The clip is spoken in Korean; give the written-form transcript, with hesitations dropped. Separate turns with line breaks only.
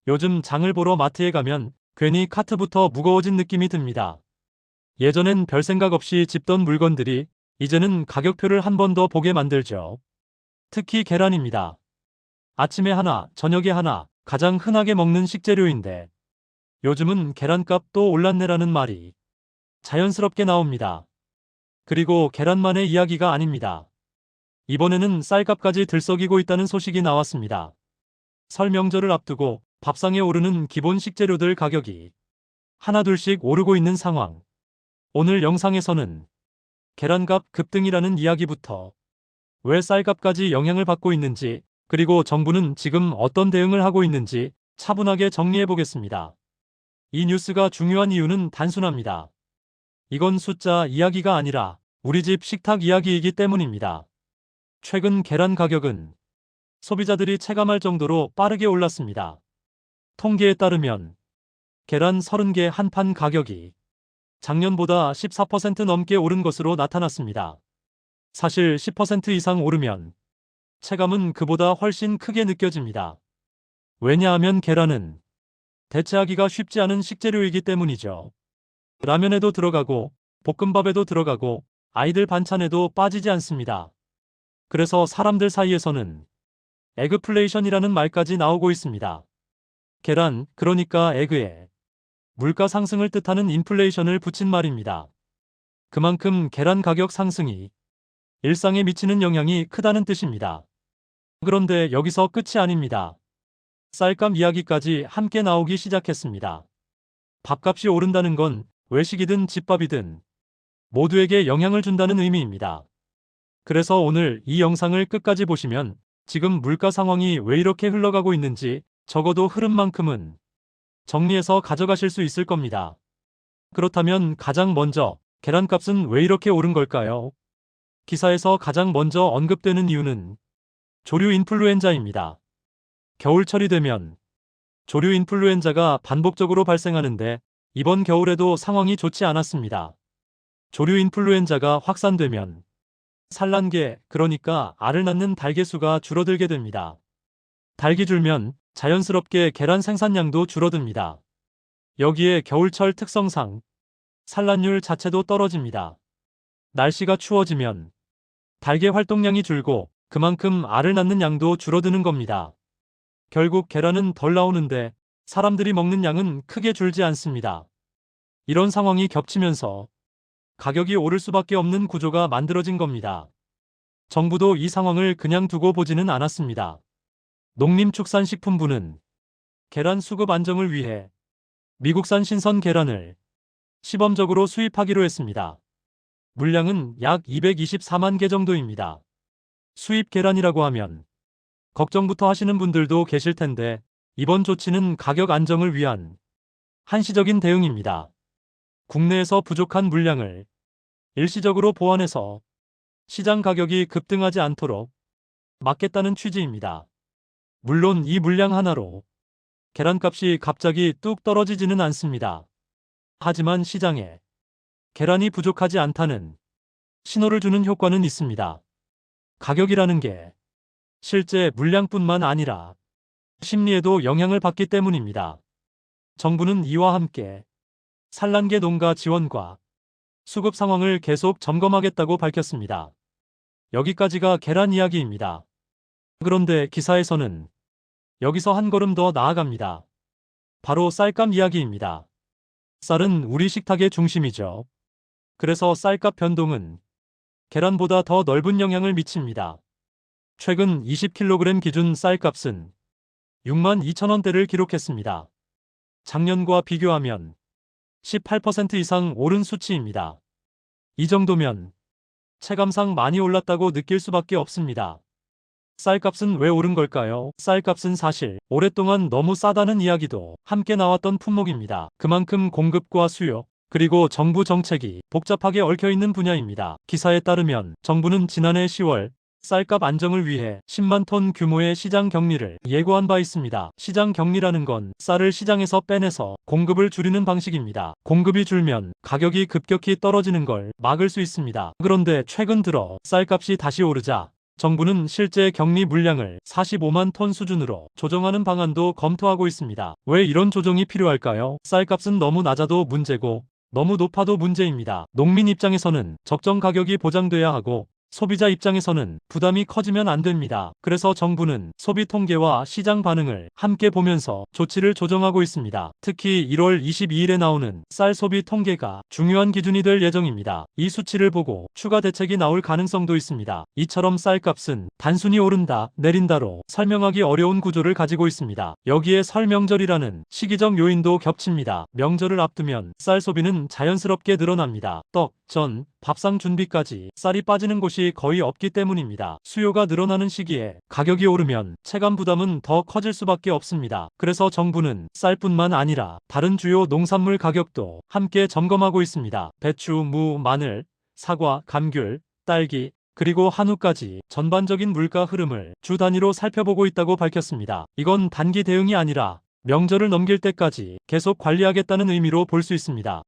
요즘 장을 보러 마트에 가면 괜히 카트부터 무거워진 느낌이 듭니다. 예전엔 별 생각 없이 집던 물건들이 이제는 가격표를 한 번 더 보게 만들죠. 특히 계란입니다. 아침에 하나, 저녁에 하나, 가장 흔하게 먹는 식재료인데 요즘은 계란값 또 올랐네라는 말이 자연스럽게 나옵니다. 그리고 계란만의 이야기가 아닙니다. 이번에는 쌀값까지 들썩이고 있다는 소식이 나왔습니다. 설 명절을 앞두고 밥상에 오르는 기본 식재료들 가격이 하나둘씩 오르고 있는 상황. 오늘 영상에서는 계란값 급등이라는 이야기부터 왜 쌀값까지 영향을 받고 있는지, 그리고 정부는 지금 어떤 대응을 하고 있는지 차분하게 정리해 보겠습니다. 이 뉴스가 중요한 이유는 단순합니다. 이건 숫자 이야기가 아니라 우리 집 식탁 이야기이기 때문입니다. 최근 계란 가격은 소비자들이 체감할 정도로 빠르게 올랐습니다. 통계에 따르면 계란 30개 한 판 가격이 작년보다 14% 넘게 오른 것으로 나타났습니다. 사실 10% 이상 오르면 체감은 그보다 훨씬 크게 느껴집니다. 왜냐하면 계란은 대체하기가 쉽지 않은 식재료이기 때문이죠. 라면에도 들어가고 볶음밥에도 들어가고 아이들 반찬에도 빠지지 않습니다. 그래서 사람들 사이에서는 에그플레이션이라는 말까지 나오고 있습니다. 계란, 그러니까 에그에 물가 상승을 뜻하는 인플레이션을 붙인 말입니다. 그만큼 계란 가격 상승이 일상에 미치는 영향이 크다는 뜻입니다. 그런데 여기서 끝이 아닙니다. 쌀값 이야기까지 함께 나오기 시작했습니다. 밥값이 오른다는 건 외식이든 집밥이든 모두에게 영향을 준다는 의미입니다. 그래서 오늘 이 영상을 끝까지 보시면 지금 물가 상황이 왜 이렇게 흘러가고 있는지 적어도 흐름만큼은 정리해서 가져가실 수 있을 겁니다. 그렇다면 가장 먼저 계란값은 왜 이렇게 오른 걸까요? 기사에서 가장 먼저 언급되는 이유는 조류 인플루엔자입니다. 겨울철이 되면 조류 인플루엔자가 반복적으로 발생하는데 이번 겨울에도 상황이 좋지 않았습니다. 조류 인플루엔자가 확산되면 산란계, 그러니까 알을 낳는 닭의 수가 줄어들게 됩니다. 닭이 줄면 자연스럽게 계란 생산량도 줄어듭니다. 여기에 겨울철 특성상 산란율 자체도 떨어집니다. 날씨가 추워지면 닭의 활동량이 줄고 그만큼 알을 낳는 양도 줄어드는 겁니다. 결국 계란은 덜 나오는데 사람들이 먹는 양은 크게 줄지 않습니다. 이런 상황이 겹치면서 가격이 오를 수밖에 없는 구조가 만들어진 겁니다. 정부도 이 상황을 그냥 두고 보지는 않았습니다. 농림축산식품부는 계란 수급 안정을 위해 미국산 신선 계란을 시범적으로 수입하기로 했습니다. 물량은 약 224만 개 정도입니다. 수입 계란이라고 하면 걱정부터 하시는 분들도 계실 텐데 이번 조치는 가격 안정을 위한 한시적인 대응입니다. 국내에서 부족한 물량을 일시적으로 보완해서 시장 가격이 급등하지 않도록 막겠다는 취지입니다. 물론 이 물량 하나로 계란값이 갑자기 뚝 떨어지지는 않습니다. 하지만 시장에 계란이 부족하지 않다는 신호를 주는 효과는 있습니다. 가격이라는 게 실제 물량뿐만 아니라 심리에도 영향을 받기 때문입니다. 정부는 이와 함께 산란계 농가 지원과 수급 상황을 계속 점검하겠다고 밝혔습니다. 여기까지가 계란 이야기입니다. 그런데 기사에서는 여기서 한 걸음 더 나아갑니다. 바로 쌀값 이야기입니다. 쌀은 우리 식탁의 중심이죠. 그래서 쌀값 변동은 계란보다 더 넓은 영향을 미칩니다. 최근 20kg 기준 쌀값은 62,000원대를 기록했습니다. 작년과 비교하면 18% 이상 오른 수치입니다. 이 정도면 체감상 많이 올랐다고 느낄 수밖에 없습니다. 쌀값은 왜 오른 걸까요? 쌀값은 사실 오랫동안 너무 싸다는 이야기도 함께 나왔던 품목입니다. 그만큼 공급과 수요, 그리고 정부 정책이 복잡하게 얽혀있는 분야입니다. 기사에 따르면 정부는 지난해 10월 쌀값 안정을 위해 10만 톤 규모의 시장 격리를 예고한 바 있습니다. 시장 격리라는 건 쌀을 시장에서 빼내서 공급을 줄이는 방식입니다. 공급이 줄면 가격이 급격히 떨어지는 걸 막을 수 있습니다. 그런데 최근 들어 쌀값이 다시 오르자 정부는 실제 격리 물량을 45만 톤 수준으로 조정하는 방안도 검토하고 있습니다. 왜 이런 조정이 필요할까요? 쌀값은 너무 낮아도 문제고 너무 높아도 문제입니다. 농민 입장에서는 적정 가격이 보장돼야 하고 소비자 입장에서는 부담이 커지면 안 됩니다. 그래서 정부는 소비 통계와 시장 반응을 함께 보면서 조치를 조정하고 있습니다. 특히 1월 22일에 나오는 쌀 소비 통계가 중요한 기준이 될 예정입니다. 이 수치를 보고 추가 대책이 나올 가능성도 있습니다. 이처럼 쌀값은 단순히 오른다, 내린다로 설명하기 어려운 구조를 가지고 있습니다. 여기에 설 명절이라는 시기적 요인도 겹칩니다. 명절을 앞두면 쌀 소비는 자연스럽게 늘어납니다. 떡, 전, 밥상 준비까지 쌀이 빠지는 곳이 거의 없기 때문입니다. 수요가 늘어나는 시기에 가격이 오르면 체감 부담은 더 커질 수밖에 없습니다. 그래서 정부는 쌀뿐만 아니라 다른 주요 농산물 가격도 함께 점검하고 있습니다. 배추, 무, 마늘, 사과, 감귤, 딸기, 그리고 한우까지 전반적인 물가 흐름을 주 단위로 살펴보고 있다고 밝혔습니다. 이건 단기 대응이 아니라 명절을 넘길 때까지 계속 관리하겠다는 의미로 볼 수 있습니다.